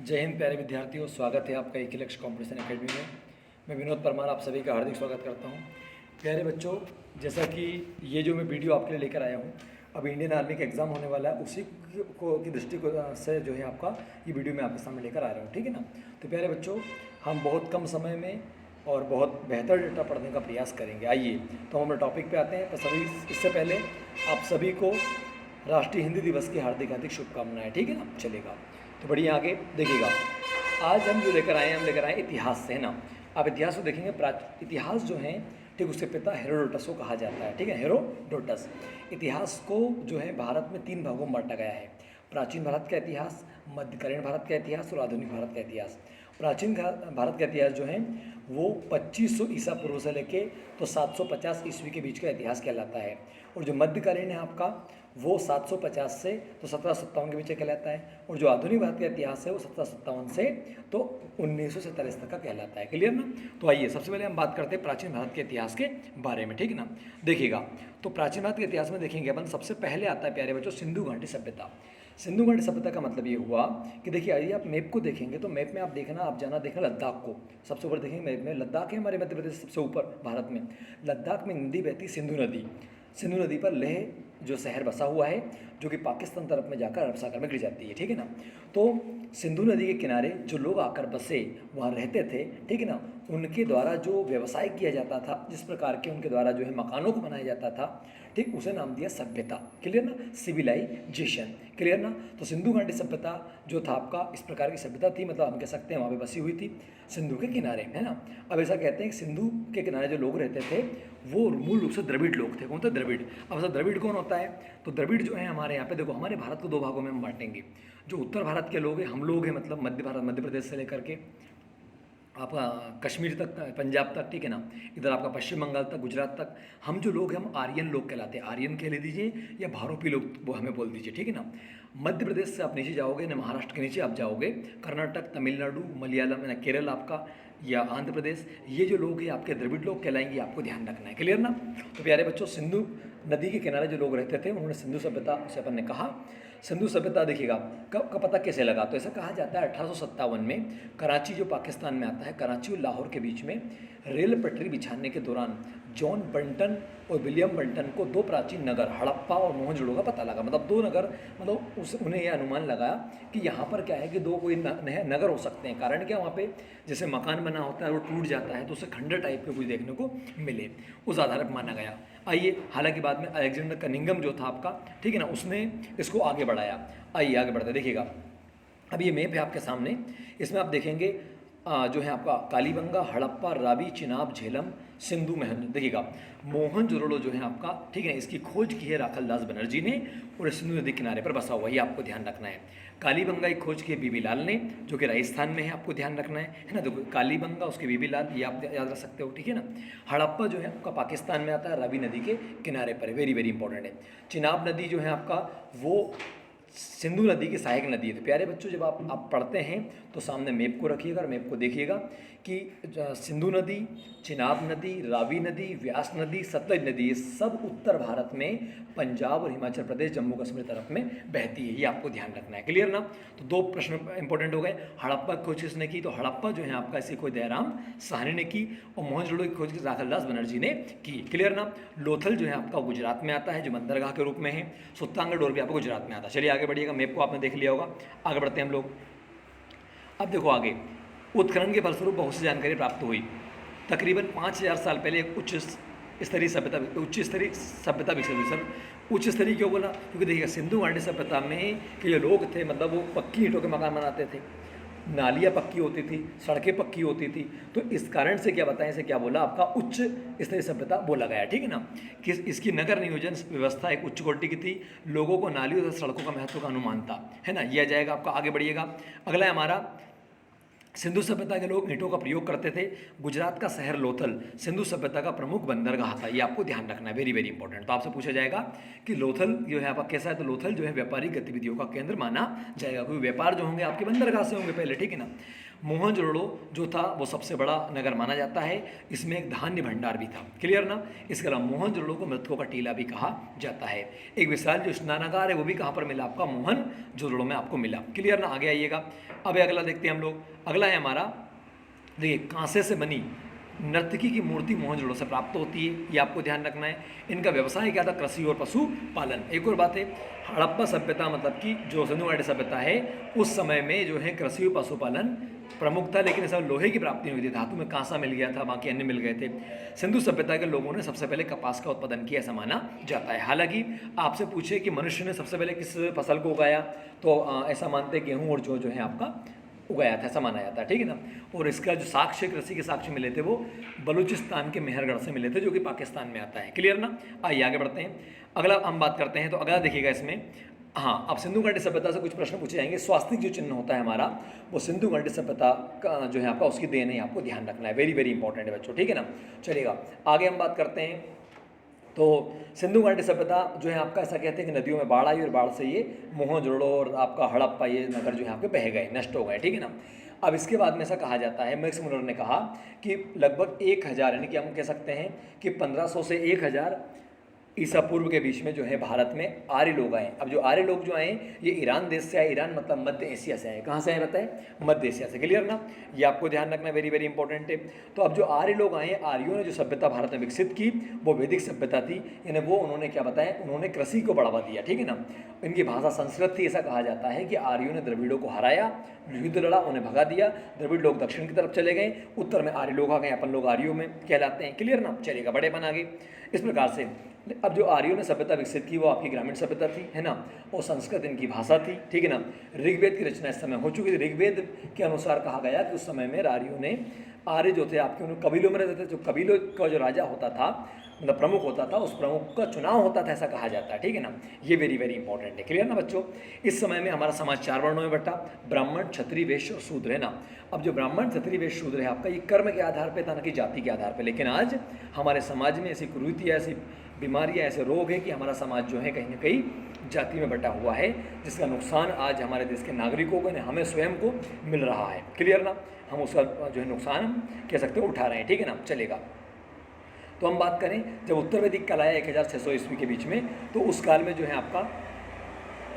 जय हिंद प्यारे विद्यार्थियों, स्वागत है आपका एक लक्ष्य कॉम्पिटिशन एकेडमी में। मैं विनोद परमार आप सभी का हार्दिक स्वागत करता हूं। प्यारे बच्चों, जैसा कि ये जो मैं वीडियो आपके लिए लेकर आया हूं, अब इंडियन आर्मी का एग्ज़ाम होने वाला है, उसी को की दृष्टि को से जो है आपका ये वीडियो मैं आपके सामने लेकर आ रहा हूँ, ठीक है ना। तो प्यारे बच्चों, हम बहुत कम समय में और बहुत बेहतर डेटा पढ़ने का प्रयास करेंगे। आइए तो हम अपने टॉपिक पे आते हैं। तो सभी इससे पहले आप सभी को राष्ट्रीय हिंदी दिवस की हार्दिक हार्दिक शुभकामनाएं, ठीक है ना। चलेगा तो बढ़िया, आगे देखिएगा। आज हम जो लेकर आए हैं, हम लेकर आए इतिहास से, है ना। आप इतिहास को देखेंगे, इतिहास जो है, ठीक, उसके पिता हेरोडोटस को कहा जाता है, ठीक है, हेरोडोटस। इतिहास को जो है भारत में 3 भागों में बांटा गया है: प्राचीन भारत का इतिहास, मध्यकालीन भारत का इतिहास और आधुनिक भारत का इतिहास। प्राचीन भारत का इतिहास जो है वो 2500 ईसा पूर्व से लेके तो 750 ईस्वी के बीच का इतिहास कहलाता है। और जो मध्यकालीन है आपका, वो 750 से तो 1757 के बीच कहलाता है। और जो आधुनिक भारत का इतिहास है वो 1757 से तो 1947 तक का कहलाता है। क्लियर ना। तो आइए सबसे पहले हम बात करते हैं प्राचीन भारत के इतिहास के बारे में, ठीक है ना। देखिएगा, तो प्राचीन भारत के इतिहास में देखेंगे अपन, सबसे पहले आता है प्यारे बच्चों सिंधु घाटी सभ्यता। सिंधु घाटी सभ्यता का मतलब ये हुआ कि देखिए, यदि आप मैप को देखेंगे तो मैप में आप देखना, आप जाना देखना लद्दाख को सबसे ऊपर देखेंगे। मैप में लद्दाख है हमारे मध्य प्रदेश सबसे ऊपर भारत में। लद्दाख में नदी बहती सिंधु नदी। सिंधु नदी पर लेह जो शहर बसा हुआ है, जो कि पाकिस्तान तरफ में जाकर अरब सागर में गिर जाती है, ठीक है ना। तो सिंधु नदी के किनारे जो लोग आकर बसे, वहाँ रहते थे, ठीक है ना, उनके द्वारा जो व्यवसाय किया जाता था, जिस प्रकार के उनके द्वारा जो है मकानों को बनाया जाता था, ठीक, उसे नाम दिया सभ्यता। क्लियर ना, सिविलाइजेशन। क्लियर ना। तो सिंधु घाटी सभ्यता जो था आपका, इस प्रकार की सभ्यता थी, मतलब हम कह सकते हैं वहाँ पे बसी हुई थी सिंधु के किनारे, है ना। अब ऐसा कहते हैं कि सिंधु के किनारे जो लोग रहते थे वो मूल रूप से द्रविड़ लोग थे। कौन थे? द्रविड़। अब ऐसा द्रविड़ कौन होता है? तो द्रविड़ जो है हमारे यहाँ पे, देखो, हमारे भारत को 2 भागों में हम बांटेंगे। जो उत्तर भारत के लोग हैं, हम लोग हैं, मतलब मध्य भारत, मध्य प्रदेश से लेकर के आपका कश्मीर तक, पंजाब तक, ठीक है ना, इधर आपका पश्चिम बंगाल तक, गुजरात तक, हम जो लोग हैं हम आर्यन लोग कहलाते हैं। आर्यन कह ले दीजिए या भारोपी लोग वो हमें बोल दीजिए, ठीक है ना। मध्य प्रदेश से आप नीचे जाओगे ना, महाराष्ट्र के नीचे आप जाओगे, कर्नाटक, तमिलनाडु, मलयालम ना, केरल आपका, या आंध्र प्रदेश, ये जो लोग हैं आपके द्रविड़ लोग कहलाएंगे। आपको ध्यान रखना है। क्लियर ना। तो प्यारे बच्चों, सिंधु नदी के किनारे जो लोग रहते थे उन्होंने सिंधु सभ्यता से अपन ने कहा। सिंधु सभ्यता देखिएगा कब का पता कैसे लगा, तो ऐसा कहा जाता है 1857 में कराची जो पाकिस्तान में आता है, कराची और लाहौर के बीच में रेल पटरी बिछाने के दौरान जॉन बंटन और विलियम बंटन को 2 प्राचीन नगर हड़प्पा और मोहनजोदड़ो का पता लगा। मतलब 2 नगर, मतलब उन्हें यह अनुमान लगा कि यहाँ पर क्या है कि 2 कोई नगर हो सकते हैं। कारण क्या, वहाँ पे जैसे मकान बना होता है वो टूट जाता है तो उसे खंडर टाइप के कुछ देखने को मिले, उस आधार पर माना गया। आइए, हालांकि बाद में अलेक्जेंडर कनिंघम जो था आपका, ठीक है ना, उसने इसको आगे बढ़ाया। आइए आगे बढ़ते देखिएगा। अब ये मैप है आपके सामने, इसमें आप देखेंगे जो है आपका कालीबंगा, हड़प्पा, रावी, चिनाब, झेलम, सिंधु, देखिएगा मोहनजोदड़ो जो है आपका, ठीक है, इसकी खोज की है राखल दास बनर्जी ने और सिंधु नदी किनारे पर बसा हुआ, ये आपको ध्यान रखना है। कालीबंगा की खोज की है बीबी लाल ने, जो कि राजस्थान में है, आपको ध्यान रखना है ना। देखो, कालीबंगा उसके बीबी लाल, ये आप याद रख सकते हो, ठीक है ना। हड़प्पा जो है आपका पाकिस्तान में आता है, रावी नदी के किनारे पर, वेरी वेरी इंपॉर्टेंट है। चिनाब नदी जो है आपका, वो सिंधु नदी की सहायक नदी है। तो प्यारे बच्चों, जब आप पढ़ते हैं तो सामने मैप को रखिएगा और मैप को देखिएगा कि सिंधु नदी, चिनाब नदी, रावी नदी, व्यास नदी, सतलज नदी, ये सब उत्तर भारत में पंजाब और हिमाचल प्रदेश, जम्मू कश्मीर तरफ में बहती है। ये आपको ध्यान रखना है। क्लियर ना। तो 2 प्रश्न इंपॉर्टेंट हो गए। हड़प्पा की खोज किसने की? तो हड़प्पा जो है आपका, इसकी खोज दयाराम साहनी ने की और मोहनजोदड़ो की खोज राखलदास बनर्जी ने की। क्लियर ना। लोथल जो है आपका गुजरात में आता है, जो बंदरगाह के रूप में है। सुल्तानगढ़ भी आपको गुजरात में आता है। चलिए आगे बढ़िएगा, मैप को आपने देख लिया होगा, आगे बढ़ते हैं हम लोग। अब देखो आगे, उत्खनन के फलस्वरूप बहुत सी जानकारी प्राप्त हुई। तकरीबन 5000 साल पहले एक उच्च स्तरीय सभ्यता विकसित हुई। सर, उच्च स्तरीय क्यों बोला? क्योंकि देखिएगा, सिंधु घाटी सभ्यता में के जो लोग थे, मतलब वो पक्की ईंटों के मकान बनाते थे, नालियाँ पक्की होती थी, सड़कें पक्की होती थी। तो इस कारण से क्या बताएं, इसे क्या बोला आपका, उच्च स्तरीय सभ्यता बोला गया, ठीक है ना। कि इसकी नगर नियोजन व्यवस्था एक उच्च कोटि की थी, लोगों को नालियों तथा सड़कों का महत्व का अनुमान था, है ना। यह जाएगा आपका। आगे बढ़िएगा, अगला है हमारा, सिंधु सभ्यता के लोग ईंटों का प्रयोग करते थे। गुजरात का शहर लोथल सिंधु सभ्यता का प्रमुख बंदरगाह था। ये आपको ध्यान रखना है, वेरी वेरी इंपॉर्टेंट। तो आपसे पूछा जाएगा कि लोथल जो है आपका कैसा है, तो लोथल जो है व्यापारिक गतिविधियों का केंद्र माना जाएगा, क्योंकि व्यापार जो होंगे आपके बंदरगाह से होंगे पहले, ठीक है ना। मोहनजोदड़ो जो था वो सबसे बड़ा नगर माना जाता है। इसमें एक धान्य भंडार भी था। क्लियर ना? इसके अलावा मोहनजोदड़ो को मृतकों का टीला भी कहा जाता है। एक विशाल जो स्नानागार है वो भी कहाँ पर मिला आपका? मोहनजोदड़ो में आपको मिला। क्लियर ना? आगे आइएगा। अब अगला देखते हैं हम लोग। अगला है हमारा, देखिए, कांसे से बनी नर्तकी की मूर्ति मोहनजोदड़ो से प्राप्त होती है, ये आपको ध्यान रखना है। इनका व्यवसाय क्या था? कृषि और पशुपालन। एक और बात है, हड़प्पा सभ्यता मतलब कि जो सिंधु घाटी सभ्यता है उस समय में जो है कृषि और पशुपालन प्रमुख था, लेकिन इस समय लोहे की प्राप्ति नहीं हुई थी। धातु में कांसा मिल गया था, बाकी अन्य मिल गए थे। सिंधु सभ्यता के लोगों ने सबसे पहले कपास का उत्पादन किया ऐसा माना जाता है। हालांकि आपसे पूछे कि मनुष्य ने सबसे पहले किस फसल को उगाया, तो ऐसा मानते हैं गेहूँ और जो है आपका उगाया था, ऐसा माना जाता है। ठीक है ना? और इसका जो साक्ष्य, कृषि के साक्ष्य मिले थे वो बलूचिस्तान के मेहरगढ़ से मिले थे, जो कि पाकिस्तान में आता है। क्लियर ना? आइए आगे बढ़ते हैं। अगला हम बात करते हैं, तो अगला देखिएगा इसमें, हाँ, अब सिंधु घाटी सभ्यता से कुछ प्रश्न पूछे जाएंगे। स्वास्तिक जो चिन्ह होता है हमारा, वो सिंधु घाटी सभ्यता का जो है आपका, उसकी देन है, आपको ध्यान रखना है। वेरी वेरी इंपॉर्टेंट है बच्चों। ठीक है ना? चलिएगा आगे हम बात करते हैं। तो सिंधु घाटी सभ्यता जो है आपका, ऐसा कहते हैं कि नदियों में बाढ़ आई और बाढ़ से ये मोहनजोदड़ो और आपका हड़प्पा, ये नगर जो है आपके बह गए, नष्ट हो गए। ठीक है ना? अब इसके बाद में ऐसा कहा जाता है, मैक्स मुलर ने कहा कि लगभग 1000, यानी कि हम कह सकते हैं कि 1500 से 1000 ईसा पूर्व के बीच में जो है भारत में आर्य लोग आए। अब जो आर्य लोग जो आए ये ईरान देश से आए। ईरान मतलब मध्य एशिया से आए। कहाँ से आए बताए? मध्य एशिया से। क्लियर ना? ये आपको ध्यान रखना, वेरी वेरी इंपॉर्टेंट है। तो अब जो आर्य लोग आए, आर्यों ने जो सभ्यता भारत में विकसित की वो वैदिक सभ्यता थी। यानी वो उन्होंने क्या बताया? उन्होंने कृषि को बढ़ावा दिया। ठीक है ना? इनकी भाषा संस्कृत थी। ऐसा कहा जाता है कि आर्यों ने द्रविड़ों को हराया, युद्ध लड़ा, उन्हें भगा दिया। द्रविड़ लोग दक्षिण की तरफ चले गए, उत्तर में आर्य लोग आ गए, अपन लोग आर्यों में कहलाते हैं। क्लियर ना? चलेगा, बड़े बन आगे। इस प्रकार से अब जो आर्यों ने सभ्यता विकसित की वो आपकी ग्रामीण सभ्यता थी, है ना? और संस्कृत इनकी भाषा थी। ठीक है ना? ऋग्वेद की रचना इस समय हो चुकी थी। ऋग्वेद के अनुसार कहा गया कि उस समय में आर्यों ने, आर्य जो थे आपके, उन कबीलों में रहते थे। जो कबीलों का जो राजा होता था, मतलब प्रमुख होता था, उस प्रमुख का चुनाव होता था, ऐसा कहा जाता है। ठीक है ना? ये वेरी वेरी इंपॉर्टेंट है। क्लियर ना बच्चों? इस समय में हमारा समाज 4 वर्णों में बटा, ब्राह्मण, क्षत्रिय, वैश्य और शूद्र, है ना? अब जो ब्राह्मण, क्षत्रिय, वैश्य, शूद्र है आपका, ये कर्म के आधार पर था, ना कि जाति के आधार पर। लेकिन आज हमारे समाज में ऐसी कुरीतियाँ, ऐसी बीमारियाँ, ऐसे रोग है कि हमारा समाज जो है कहीं ना कहीं जाति में बटा हुआ है, जिसका नुकसान आज हमारे देश के नागरिकों को, हमें स्वयं को मिल रहा है। क्लियर ना? हम उसका जो है नुकसान कह सकते हैं उठा रहे हैं। ठीक है ना? चलेगा। तो हम बात करें, जब उत्तर वैदिक काल आया 1600 ईस्वी के बीच में, तो उस काल में जो है आपका,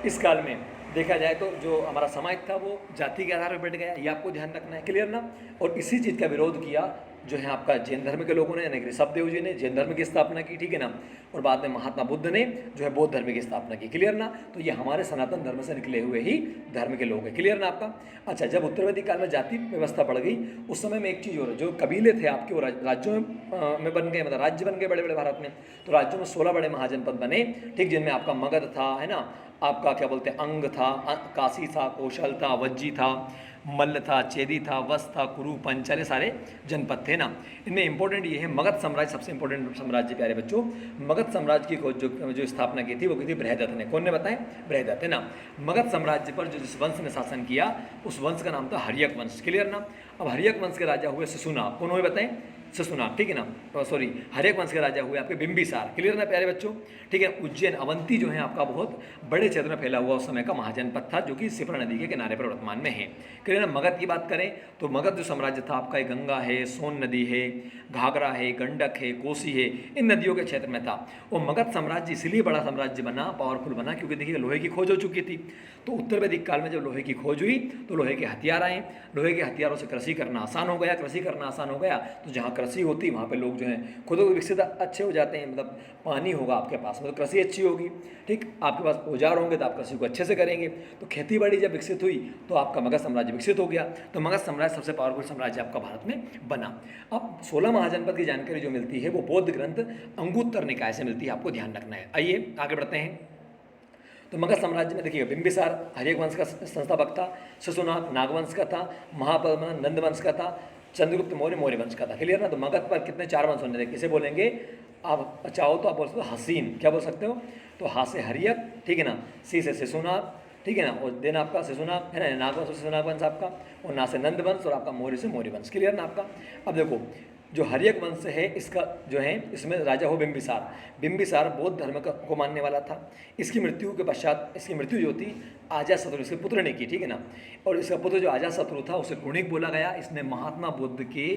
इस काल में देखा जाए तो जो हमारा समाज था वो जाति के आधार पर बैठ गया। ये आपको ध्यान रखना है। क्लियर ना? और इसी चीज़ का विरोध किया जो है आपका जैन धर्म के लोगों ने, यानी कि ऋषभदेव जी ने जैन धर्म की स्थापना की। ठीक है ना? और बाद में महात्मा बुद्ध ने जो है बौद्ध धर्म की स्थापना की। क्लियर ना? तो ये हमारे सनातन धर्म से निकले हुए ही धर्म के लोग हैं। क्लियर ना आपका? अच्छा, जब उत्तर वैदिक काल में जाति व्यवस्था बढ़ गई, उस समय में एक चीज़ और, जो कबीले थे आपके वो राज्यों में बन गए, मतलब राज्य बन गए बड़े बड़े भारत में। तो राज्यों में 16 बड़े महाजनपद बने। ठीक, जिनमें आपका मगध था, है ना? आपका क्या बोलते हैं, अंग था, काशी था, कौशल था, वज्जी था, मल्ल था, चेदी था, वस था, कुरु, पंचल, सारे जनपद थे ना। इनमें इंपॉर्टेंट ये है, मगध साम्राज्य सबसे इंपॉर्टेंट साम्राज्य प्यारे बच्चों। मगध साम्राज्य की जो स्थापना की थी वो की थी बृहदत्त ने। कौन ने बताएं? बृहदत्त, है ना? मगध साम्राज्य पर जो जिस वंश ने शासन किया उस वंश का नाम था हर्यक वंश। क्लियर ना? अब हर्यक वंश के राजा हुए शिशुनाग। कौन हुए बताएं? शिशुनाग। ठीक है ना? सॉरी, हर्यक वंश के राजा हुए आपके बिंबिसार। क्लियर ना प्यारे बच्चों? ठीक है। उज्जैन, अवंती जो है आपका बहुत बड़े क्षेत्र में फैला हुआ उस समय का महाजनपद था, जो कि सिपरा नदी के किनारे पर वर्तमान में है। क्लियर ना? मगध की बात करें तो मगध जो साम्राज्य था आपका, एक गंगा है, सोन नदी है, घाघरा है, गंडक है, कोसी है, इन नदियों के क्षेत्र में था। और मगध साम्राज्य इसलिए बड़ा साम्राज्य बना, पावरफुल बना, क्योंकि देखिए लोहे की खोज हो चुकी थी। तो उत्तर वैदिक काल में जब लोहे की खोज हुई तो लोहे के हथियार आए। लोहे के हथियारों से कृषि करना आसान हो गया। कृषि करना आसान हो गया तो जहाँ कृषि होती वहाँ पे लोग जो हैं खुद को विकसित अच्छे हो जाते हैं। मतलब पानी होगा आपके पास में तो कृषि अच्छी होगी। ठीक, आपके पास औजार होंगे तो आप कृषि को अच्छे से करेंगे। तो खेती बाड़ी जब विकसित हुई तो आपका मगध साम्राज्य विकसित हो गया। तो मगध साम्राज्य सबसे पावरफुल साम्राज्य आपका भारत में बना। अब 16 महाजनपद की जानकारी जो मिलती है वो बौद्ध ग्रंथ अंगुत्तर निकाय से मिलती है, आपको ध्यान रखना है। आइए आगे बढ़ते हैं। तो मगध साम्राज्य में देखिए बिंबिसार हर्यक वंश का संस्थापक था, शिशुनाग नागवंश का था, महापद्मा नंद वंश का था, चंद्रगुप्त मौर्य मौर्य वंश का था। क्लियर ना? तो मगध पर कितने 4 वंश होने थे। किसे बोलेंगे आप चाहो तो? आप बोल सकते हो हसीन। क्या बोल सकते हो? तो हा से हर्यक, ठीक है ना? सी से शिशुनाग, ठीक है ना? और देन आपका शिशुनाग, है ना? नागवंश और शिशुनाग वंश आपका, और ना से नंद वंश, और आपका मौर्य से मौर्य वंश। क्लियर ना आपका? अब देखो जो हर्यक वंश है इसका जो है इसमें राजा हो बिंबिसार। बिंबिसार बौद्ध धर्म को मानने वाला था। इसकी मृत्यु के पश्चात इसकी मृत्यु जो थी अजातशत्रु इसके पुत्र ने की, ठीक है ना। और इसका पुत्र जो अजातशत्रु था उसे कुणिक बोला गया। इसने महात्मा बुद्ध के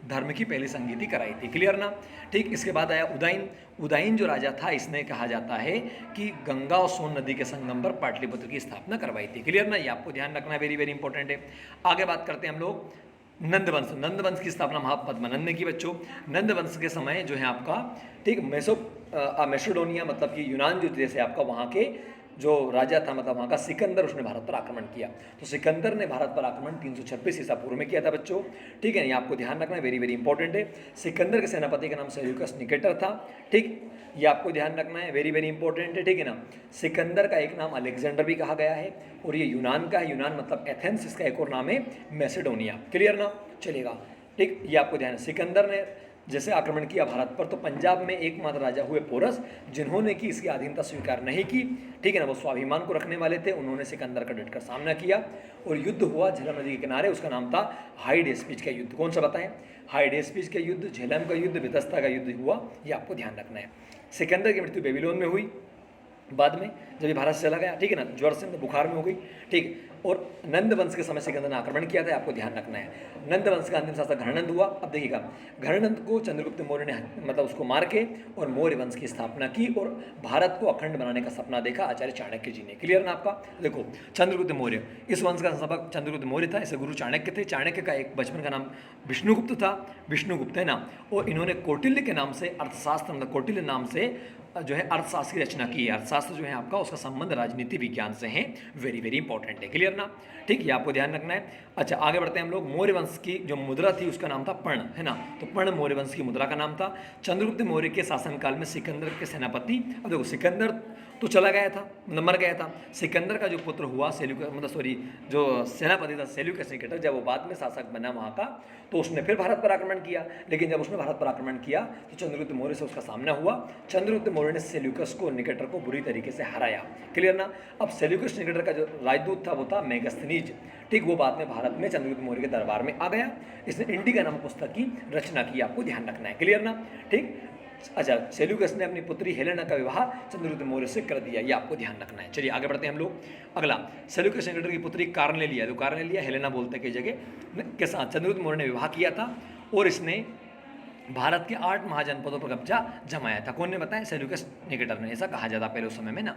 धर्म की पहली संगीति कराई थी, क्लियर ना। ठीक, इसके बाद आया उदयन। उदयन जो राजा था इसने कहा जाता है कि गंगा और सोन नदी के संगम पर पाटलिपुत्र की स्थापना करवाई थी, क्लियर ना। ये आपको ध्यान रखना वेरी वेरी इंपॉर्टेंट है। आगे बात करते हैं हम लोग नंद वंश। नंद वंश की स्थापना महापद्मानंद ने की बच्चों। नंद वंश के समय जो है आपका ठीक मेसोडोनिया मतलब कि यूनान जो जैसे आपका वहाँ के जो राजा था मतलब वहाँ का सिकंदर, उसने भारत पर आक्रमण किया। तो सिकंदर ने भारत पर आक्रमण 326 ईसा पूर्व में किया था बच्चों, ठीक है। ये आपको ध्यान रखना है, वेरी वेरी इंपॉर्टेंट है। सिकंदर के सेनापति का नाम सेल्यूकस निकेटर था, ठीक। ये आपको ध्यान रखना है, वेरी वेरी इंपॉर्टेंट है, ठीक है ना। सिकंदर का एक नाम अलेक्जेंडर भी कहा गया है और ये यूनान का है। यूनान मतलब एथेंस, इसका एक और नाम है मैसेडोनिया, क्लियर ना, चलेगा, ठीक। ये आपको ध्यान है। सिकंदर ने जैसे आक्रमण किया भारत पर तो पंजाब में एकमात्र राजा हुए पोरस, जिन्होंने की इसकी अधीनता स्वीकार नहीं की, ठीक है ना। वो स्वाभिमान को रखने वाले थे, उन्होंने सिकंदर का डटकर सामना किया और युद्ध हुआ झेलम नदी के किनारे। उसका नाम था हाइडेस्पिच का युद्ध। कौन सा बताएं? हाइडेस्पिच का युद्ध, झेलम का युद्ध, वितस्ता का युद्ध हुआ, ये आपको ध्यान रखना है। सिकंदर की मृत्यु बेबीलोन में हुई बाद में, जब ये भारत से चला गया, ठीक है ना, ज्वर से बुखार में हो गई, ठीक। और नंद वंश के समय सिकंदर ने आक्रमण किया था, आपको ध्यान रखना है। नंद वंश का अंतिम शासक घरणंद हुआ। अब देखिएगा, घरणंद को चंद्रगुप्त मौर्य ने मतलब उसको मार के और मौर्य वंश की स्थापना की और भारत को अखंड बनाने का सपना देखा आचार्य चाणक्य जी ने, क्लियर ना आपका। देखो चंद्रगुप्त मौर्य, इस वंश का संस्थापक चंद्रगुप्त मौर्य था, इसे गुरु चाणक्य थे। चाणक्य का एक बचपन का नाम विष्णुगुप्त था, विष्णुगुप्त है ना। और इन्होंने कौटिल्य के नाम से अर्थशास्त्र मतलब कौटिल्य नाम से जो है अर्थशास्त्र की रचना की है। अर्थशास्त्र जो है आपका उसका संबंध राजनीति विज्ञान से है, वेरी वेरी इंपॉर्टेंट है, क्लियर ना, ठीक। ये आपको ध्यान रखना है। अच्छा आगे बढ़ते हैं हम लोग। मौर्य वंश की जो मुद्रा थी उसका नाम था पर्ण, है ना। तो पर्ण मौर्य वंश की मुद्रा का नाम था। चंद्रगुप्त मौर्य के शासनकाल में सिकंदर के सेनापति, अब देखो सिकंदर तो चला गया था मतलब मर गया था। सिकंदर का जो पुत्र हुआ सेल्यूकस मतलब सॉरी जो सेनापति था सेल्यूकस निकेटर, जब वो बाद में शासक बना वहाँ का, तो उसने फिर भारत पर आक्रमण किया। लेकिन जब उसने भारत पर आक्रमण किया तो चंद्रगुप्त मौर्य से उसका सामना हुआ। चंद्रगुप्त मौर्य ने सेल्यूकस को निकेटर को बुरी तरीके से हराया, क्लियर ना। अब सेल्यूकस निकेटर का जो राजदूत था वो था मेगस्थनीज, ठीक। वो बाद में भारत में चंद्रगुप्त मौर्य के दरबार में आ गया। इसने इंडिका नामक पुस्तक की रचना की, आपको ध्यान रखना है, क्लियर ना, ठीक। अच्छा, सेल्यूकस ने अपनी पुत्री हेलेना का विवाह चंद्रगुप्त मौर्य से कर दिया, ये आपको ध्यान रखना है। चलिए आगे बढ़ते हैं हम लोग। अगला, सेल्यूकस निकेटर की पुत्री कार्नेलिया, तो कार्नेलिया हेलेना बोलते कई जगह के साथ चंद्रगुप्त मौर्य ने विवाह किया था और इसने भारत के 8 महाजनपदों पर कब्जा जमाया था। कौन ने बताया? सेल्यूकस निकेटर ने, ऐसा कहा जाता पहले उस समय में ना।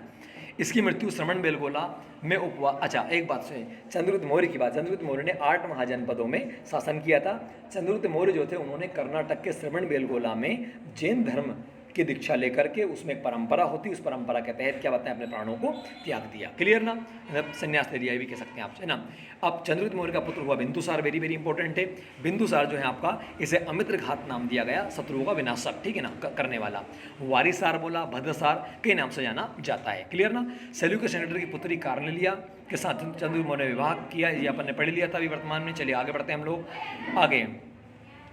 इसकी मृत्यु श्रवण बेलगोला में अच्छा एक बात सुनिए, चंद्रगुप्त मौर्य की बात। चंद्रगुप्त मौर्य ने 8 महाजनपदों में शासन किया था। चंद्रगुप्त मौर्य जो थे उन्होंने कर्नाटक के श्रवण बेलगोला में जैन धर्म की दीक्षा लेकर के, उसमें एक परंपरा होती, उस परंपरा के तहत क्या बताएं, अपने प्राणों को त्याग दिया, क्लियर ना, मतलब संन्यास ले लिया भी कह सकते हैं आपसे ना। अब चंद्रगुप्त मौर्य का पुत्र हुआ बिंदुसार, वेरी वेरी इंपॉर्टेंट है। बिंदुसार जो है आपका, इसे अमित्र घात नाम दिया गया, शत्रुओं का विनाशक, ठीक है ना, करने वाला। वारिसार बोला, भद्रसार कई नाम से जाना जाता है, क्लियर ना। सेल्यूकस निकेटर की पुत्री कार्नेलिया के साथ चंद्रगुप्त मौर्य ने विवाह किया, ये अपन ने पढ़ लिया था अभी वर्तमान में। चलिए आगे बढ़ते हैं हम लोग। आगे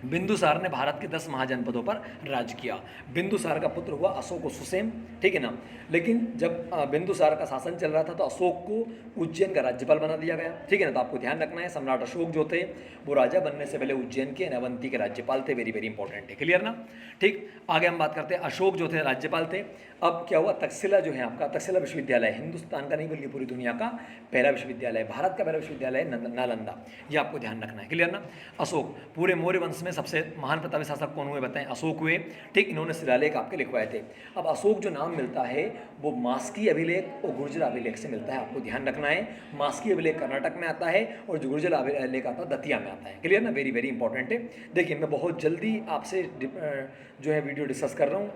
बिंदुसार ने भारत के 10 महाजनपदों पर राज किया। बिंदुसार का पुत्र हुआ अशोक सुसेन, ठीक है ना। लेकिन जब बिंदुसार का शासन चल रहा था तो अशोक को उज्जैन का राज्यपाल बना दिया गया, ठीक है ना। तो आपको ध्यान रखना है, सम्राट अशोक जो थे वो राजा बनने से पहले उज्जैन के अवंती के राज्यपाल थे, वेरी वेरी इंपॉर्टेंट है, क्लियर ना, ठीक। आगे हम बात करते हैं, अशोक जो थे राज्यपाल थे। अब क्या हुआ, तक्षशिला जो है आपका, तक्षशिला विश्वविद्यालय हिंदुस्तान का नहीं बल्कि पूरी दुनिया का पहला विश्वविद्यालय, भारत का पहला विश्वविद्यालय नालंदा, ये आपको ध्यान रखना है, क्लियर ना। अशोक, पूरे मौर्य वंश में सबसे महान प्रतापी शासक कौन हुए बताएं? अशोक हुए, ठीक। इन्होंने शिलालेख आपके लिखवाए थे। अब अशोक जो नाम मिलता है वो मास्की अभिलेख और गुर्जर अभिलेख से मिलता है, आपको ध्यान रखना है। मास्की अभिलेख कर्नाटक में आता है और जो गुर्जर अभिलेख आता है दतिया में आता है, क्लियर ना, वेरी वेरी इंपॉर्टेंट है। देखिए मैं बहुत जल्दी आपसे जो है वीडियो डिस्कस कर रहा हूँ,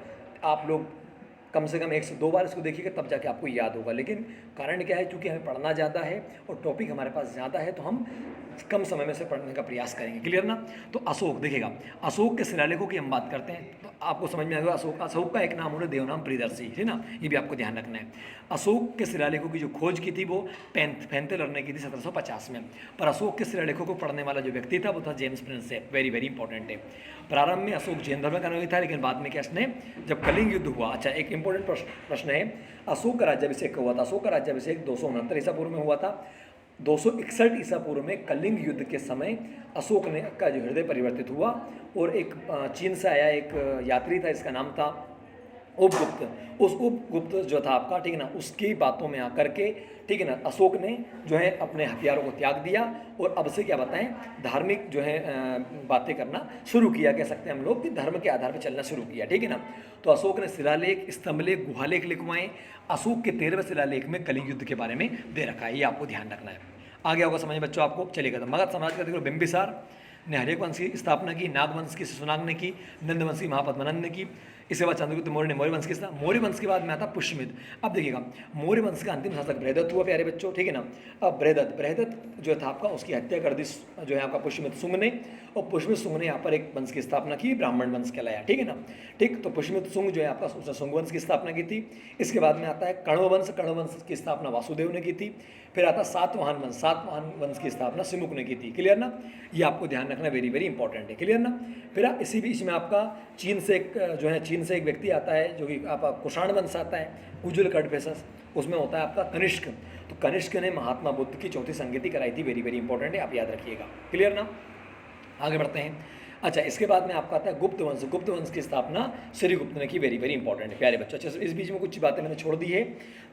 आप लोग कम से कम 1 से 2 बार इसको देखिएगा तब जाके आपको याद होगा। लेकिन कारण क्या है, क्योंकि हमें पढ़ना ज़्यादा है और टॉपिक हमारे पास ज़्यादा है तो हम कम समय में से पढ़ने का प्रयास करेंगे, क्लियर ना। तो अशोक देखिएगा, अशोक के शिलालेखों की हम बात करते हैं तो आपको समझ में आएगा। अशोक का एक नाम होना देवनाम प्रियदर्शी, है ना, ये भी आपको ध्यान रखना है। अशोक के शिलालेखों की जो खोज की थी वो पैंथेलर ने की थी 1750 में। पर अशोक के शिलालेखों को पढ़ने वाला जो व्यक्ति था वो था James Prinsep, very very important है। प्रारंभ में अशोक जैन धर्म का नहीं था, लेकिन बाद में क्या इसने, जब कलिंग युद्ध हुआ, अच्छा एक इंपॉर्टेंट प्रश्न है, अशोक का राज्याभिषेक हुआ था। अशोक का राज्याभिषेक 269 ईसा पूर्व में हुआ था। 261 ईसा पूर्व में कलिंग युद्ध के समय अशोक ने का जो हृदय परिवर्तित हुआ और एक चीन से आया एक यात्री था, इसका नाम था उपगुप्त। उस उपगुप्त जो था आपका, ठीक है ना, उसकी बातों में आकर के, ठीक है ना, अशोक ने जो है अपने हथियारों को त्याग दिया और अब से क्या बताएं, धार्मिक जो है बातें करना शुरू किया, कह सकते हैं हम लोग कि धर्म के आधार पर चलना शुरू किया, ठीक है ना। तो अशोक ने शिलालेख, स्तंभलेख, गुहालेख लिखवाएं। अशोक के 13वें शिलालेख में कलिंग युद्ध के बारे में दे रखा है, ये आपको ध्यान रखना है। आगे होगा समझ बच्चों आपको, चलिएगा। तो मगध साम्राज्य का देखो, बिंबिसार ने हर्यक वंश की स्थापना की, नाग वंश की शिशुनाग ने की, नंद वंश की महापद्मानंद ने की। इसके बाद चंद्रगुप्त मौर्य ने मौर्य वंश की स्थापना। मौर्य वंश के बाद में आता पुष्यमित। अब देखिएगा, मौर्य वंश का अंतिम शासक बृहदत्त हुआ प्यारे बच्चों, ठीक है ना। अब बृहदत्त जो था आपका, उसकी हत्या कर दी जो है आपका पुष्यमित शुंग ने, और पुष्यमित शुंग ने यहाँ पर एक वंश की स्थापना की, ब्राह्मण वंश कहलाया, ठीक है ना। ठीक, तो पुष्यमित शुंग जो है आपका, उसने शुंग वंश की स्थापना की थी। इसके बाद में आता है कण्व वंश। कण्व वंश की स्थापना वासुदेव ने की थी। फिर आता सातवाहन वंश। सातवाहन वंश की स्थापना सिमुक ने की थी। क्लियर ना, ये आपको ध्यान रखना, वेरी वेरी इंपॉर्टेंट है। क्लियर ना। फिर इसी बीच में आपका चीन से एक जो है, चीन से एक व्यक्ति आता है जो कि आपका कुषाण वंश आता है, उज्ज्वल कटफेसस, उसमें होता है आपका कनिष्क। तो कनिष्क ने महात्मा बुद्ध की चौथी संगति कराई थी, वेरी वेरी इंपॉर्टेंट है, आप याद रखिएगा। क्लियर ना, आगे बढ़ते हैं। अच्छा, इसके बाद में आपका आता है गुप्त वंश। गुप्त वंश की स्थापना श्रीगुप्त ने की, वेरी वेरी इंपॉर्टेंट है प्यारे बच्चों। अच्छा, इस बीच में कुछ बातें मैंने छोड़ दी है।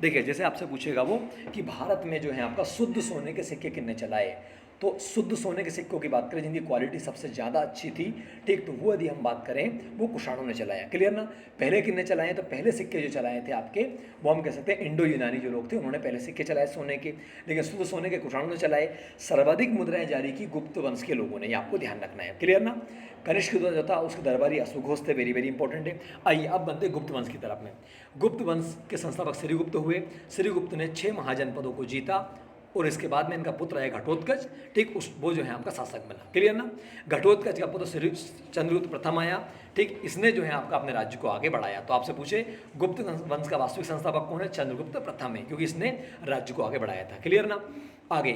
देखिए, जैसे आपसे पूछेगा वो कि भारत में जो है आपका शुद्ध सोने के सिक्के कितने चलाए, तो शुद्ध सोने के सिक्कों की बात करें जिनकी क्वालिटी सबसे ज़्यादा अच्छी थी, ठीक, तो वो यदि हम बात करें वो कुषाणों ने चलाया। क्लियर ना। पहले कितने चलाए, तो पहले सिक्के जो चलाए थे आपके, वो हम कह सकते हैं इंडो यूनानी जो लोग थे, उन्होंने पहले सिक्के चलाए सोने के, लेकिन शुद्ध सोने के कुषाणों ने चलाए। सर्वाधिक मुद्राएं जारी की गुप्त वंश के लोगों ने, ये आपको ध्यान रखना है। क्लियर ना। कनिष्क जो था उसके दरबारी अश्वघोष थे, वेरी वेरी इंपॉर्टेंट है। आइए अब बनते गुप्त वंश की तरफ में। गुप्त वंश के संस्थापक श्रीगुप्त हुए। श्रीगुप्त ने 6 महाजनपदों को जीता और इसके बाद में इनका पुत्र है घटोत्कच, ठीक, उस वो जो है आपका शासक बना। क्लियर ना। घटोत्कच का पुत्र चंद्रगुप्त प्रथम आया, ठीक, इसने जो है आपका अपने राज्य को आगे बढ़ाया। तो आपसे पूछे गुप्त वंश का वास्तविक संस्थापक कौन है, चंद्रगुप्त प्रथम है, क्योंकि इसने राज्य को आगे बढ़ाया था। क्लियर ना। आगे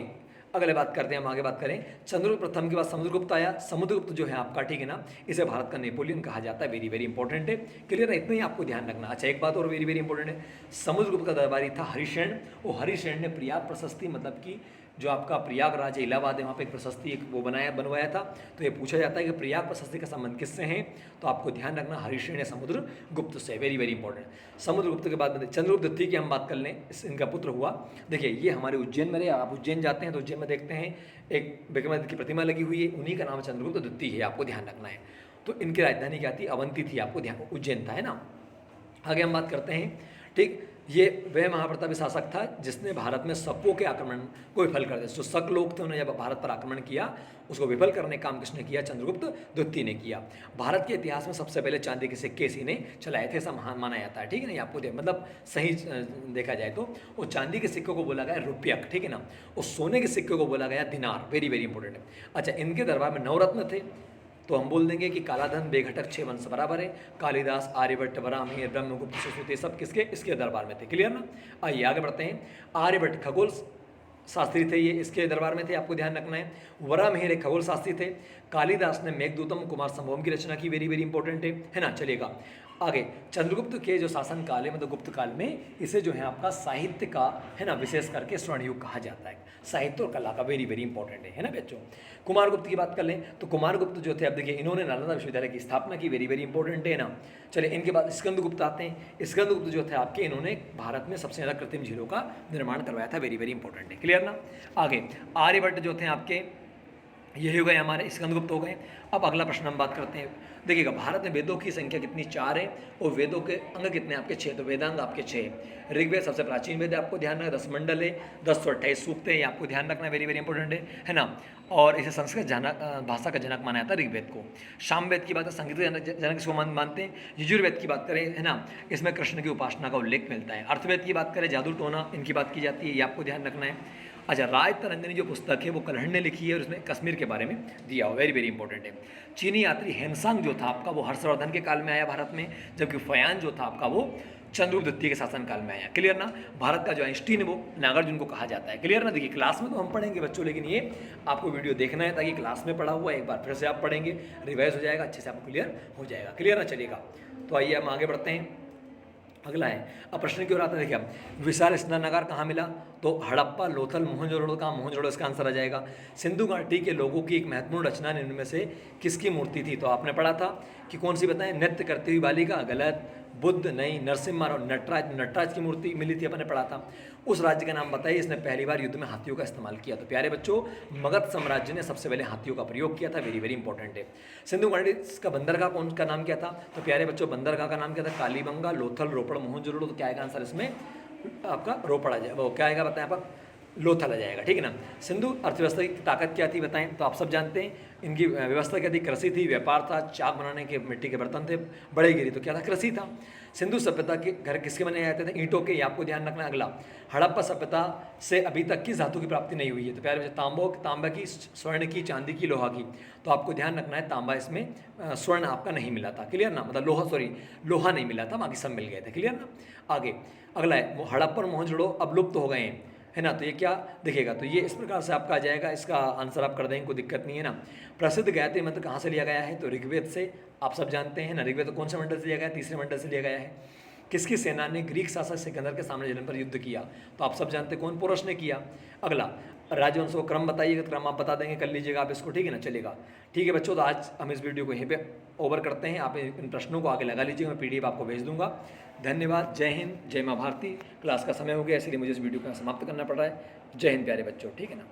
अगले बात करते हैं, हम आगे बात करें। चंद्रगुप्त प्रथम के बाद समुद्रगुप्त आया। समुद्रगुप्त जो है आपका, ठीक है ना, इसे भारत का नेपोलियन कहा जाता है, वेरी वेरी इंपॉर्टेंट है। क्लियर है, इतना ही आपको ध्यान रखना। अच्छा, एक बात और वेरी वेरी इंपॉर्टेंट है, समुद्रगुप्त का दरबारी था हरिशेन, और हरिशेन ने प्रयाग प्रशस्ति, मतलब कि जो आपका प्रयागराज है, इलाहाबाद है, वहाँ पे एक प्रशस्ति एक वो बनवाया था। तो ये पूछा जाता है कि प्रयाग प्रशस्ति का संबंध किससे है, तो आपको ध्यान रखना हरिशेन या समुद्रगुप्त से, वेरी वेरी इंपॉर्टेंट। समुद्रगुप्त के बाद चंद्रगुप्त द्वितीय की हम बात कर लें, इनका पुत्र हुआ। देखिए, ये हमारे उज्जैन में रहे। आप उज्जैन जाते हैं तो उज्जैन में देखते हैं एक विक्रमादित्य की प्रतिमा लगी हुई है, उन्हीं का नाम चंद्रगुप्त द्वितीय है, आपको ध्यान रखना है। तो इनकी राजधानी क्या थी, अवंती थी, आपको ध्यान, उज्जैन था, है ना। आगे हम बात करते हैं, ठीक, ये वह महाप्रतापी शासक था जिसने भारत में शकों के आक्रमण को विफल कर दिया। जो शक लोग थे उन्होंने जब भारत पर आक्रमण किया, उसको विफल करने का काम किसने किया, चंद्रगुप्त द्वितीय ने किया। भारत के इतिहास में सबसे पहले चांदी के सिक्के इसी ने चलाए थे, ऐसा महान माना जाता है, ठीक है ना। आपको मतलब सही देखा जाए तो वो चांदी के सिक्कों को बोला गया रुपयक, ठीक है ना, और सोने के सिक्के को बोला गया दिनार, वेरी वेरी इंपॉर्टेंट है। अच्छा, इनके दरबार में नवरत्न थे, तो हम बोल देंगे कि कालाधन, बेघटक, 6 वंश बराबर है। कालिदास, आर्यभट्ट, वराहमिहिर, ब्रह्मगुप्त, सुश्रुत, सब किसके, इसके दरबार में थे। क्लियर ना। आइए आगे बढ़ते हैं। आर्यभट्ट खगोल शास्त्री थे, ये इसके दरबार में थे, आपको ध्यान रखना है। वराहमिहिर एक खगोल शास्त्री थे। कालिदास ने मेघदूतम, कुमार संभवम की रचना की, वेरी वेरी इंपॉर्टेंट है ना। चलिएगा आगे। चंद्रगुप्त के जो शासन काल है, मतलब गुप्त काल में, इसे जो है आपका साहित्य का, है ना, विशेष करके स्वर्ण युग कहा जाता है, साहित्य और कला का, वेरी वेरी इंपॉर्टेंट है ना बच्चों। कुमारगुप्त की बात कर लें तो कुमारगुप्त जो थे, अब देखिए, इन्होंने नालंदा विश्वविद्यालय की स्थापना की, वेरी वेरी इंपॉर्टेंट है ना। चलिए, इनके बाद स्कंदगुप्त आते हैं। स्कंदगुप्त जो थे आपके, इन्होंने भारत में सबसे ज़्यादा कृत्रिम झीलों का निर्माण करवाया था, वेरी वेरी इंपॉर्टेंट है। क्लियर ना। आगे आर्यभट्ट जो थे आपके, यही हो गए हमारे, स्कंदगुप्त हो गए। अब अगला प्रश्न हम बात करते हैं। देखिएगा, भारत में वेदों की संख्या कितनी, 4 है, और वेदों के अंग कितने आपके, 6। तो वेदांग आपके 6। ऋग्वेद सबसे प्राचीन वेद है, आपको ध्यान रखना, 10 मंडल है, 10 तो 28 सूक्त है, ये आपको ध्यान रखना, वेरी वेरी इंपॉर्टेंट है ना। और इसे संस्कृत भाषा का जनक माना जाता है ऋग्वेद को। सामवेद की बात है, संगीत जनक इसको मानते हैं। यजुर्वेद की बात करें, है ना, इसमें कृष्ण की उपासना का उल्लेख मिलता है। अर्थवेद की बात करें, जादू टोना, इनकी बात की जाती है, ये आपको ध्यान रखना है। अच्छा, राज तरंजनी जो पुस्तक है वो कलहड़ ने लिखी है, और उसमें कश्मीर के बारे में दिया हो, वेरी वेरी इंपॉर्टेंट है। चीनी यात्री हेनसांग जो था आपका, वो हर्षवर्धन के काल में आया भारत में, जबकि फयान जो था आपका, वो चंद्रगुप्त द्वितीय के शासन काल में आया। क्लियर ना। भारत का जो आइंस्टीन है वो नागार्जुन को कहा जाता है। क्लियर ना। देखिए, क्लास में तो हम पढ़ेंगे बच्चों, लेकिन ये आपको वीडियो देखना है ताकि क्लास में पढ़ा हुआ एक बार फिर से आप पढ़ेंगे, रिवाइज हो जाएगा, अच्छे से आपको क्लियर हो जाएगा। क्लियर ना। चलिएगा, तो आइए हम आगे बढ़ते हैं। अगला है, अब प्रश्न की ओर आता है, देखिए अब विशाल स्नानागार कहाँ मिला, तो हड़प्पा, लोथल, मोहनजोदड़ो। कहाँ, मोहनजोदड़ो इसका आंसर आ जाएगा। सिंधु घाटी के लोगों की एक महत्वपूर्ण रचना निम्न में से किसकी मूर्ति थी, तो आपने पढ़ा था कि कौन सी बताएं, नृत्य करती हुई बालिका, गलत। बुद्ध नहीं, नरसिम्हा और नटराज, नटराज की मूर्ति मिली थी, अपने पढ़ा था। उस राज्य का नाम बताइए इसने पहली बार युद्ध में हाथियों का इस्तेमाल किया, तो प्यारे बच्चों मगध साम्राज्य ने सबसे पहले हाथियों का प्रयोग किया था। वेरी वेरी इंपॉर्टेंट है। सिंधु घाटी का बंदरगाह कौन का नाम क्या था, तो प्यारे बच्चों बंदरगाह का नाम क्या था, कालीबंगा, लोथल, रोपड़, मोहनजोदड़ो। तो क्या आएगा आंसर इसमें आपका रोपड़ आ जाएगा, वो क्या आएगा बताएं आप, लोथल आ जाएगा, ठीक है ना। सिंधु अर्थव्यवस्था की ताकत क्या थी बताएं, तो आप सब जानते हैं इनकी व्यवस्था क्या थी, कृषि थी, व्यापार था, चाक बनाने के मिट्टी के बर्तन थे, बड़े गिरी, तो क्या था, कृषि था। सिंधु सभ्यता के घर किसके बने जाते थे, ईंटों के, ये आपको ध्यान रखना। अगला, हड़प्पा सभ्यता से अभी तक किस धातु की प्राप्ति नहीं हुई है, तो प्यारे तांबा की, स्वर्ण की, चांदी की, लोहा की। तो आपको ध्यान रखना है तांबा इसमें, स्वर्ण आपका नहीं मिला था, क्लियर ना, मतलब लोहा नहीं मिला था, बाकी सब मिल गए थे, क्लियर ना। आगे अगला है, हड़प्पा और मोहनजोदड़ो अब लुप्त हो गए हैं, है ना, तो ये क्या दिखेगा, तो ये इस प्रकार से आपका आ जाएगा, इसका आंसर आप कर देंगे, कोई दिक्कत नहीं है ना। प्रसिद्ध गायत्री मंत्र कहाँ से लिया गया है, तो ऋग्वेद से, आप सब जानते हैं ना। ऋग्वेद कौन से मंडल से लिया गया है, तीसरे मंडल से लिया गया है। किसकी सेना ने ग्रीक शासक सिकंदर के सामने जलन पर युद्ध किया, तो आप सब जानते हैं कौन, पोरस ने किया। अगला, राजवंशों का क्रम बताइएगा, तो क्रम आप बता देंगे, कर लीजिएगा आप इसको, ठीक है ना, चलेगा। ठीक है बच्चों, तो आज हम इस वीडियो को यहीं पे ओवर करते हैं। आप इन प्रश्नों को आगे लगा लीजिएगा, मैं PDF आपको भेज दूंगा। धन्यवाद, जय हिंद, जय माँ भारती। क्लास का समय हो गया इसलिए मुझे इस वीडियो को समाप्त करना पड़ रहा है। जय हिंद प्यारे बच्चों, ठीक है ना।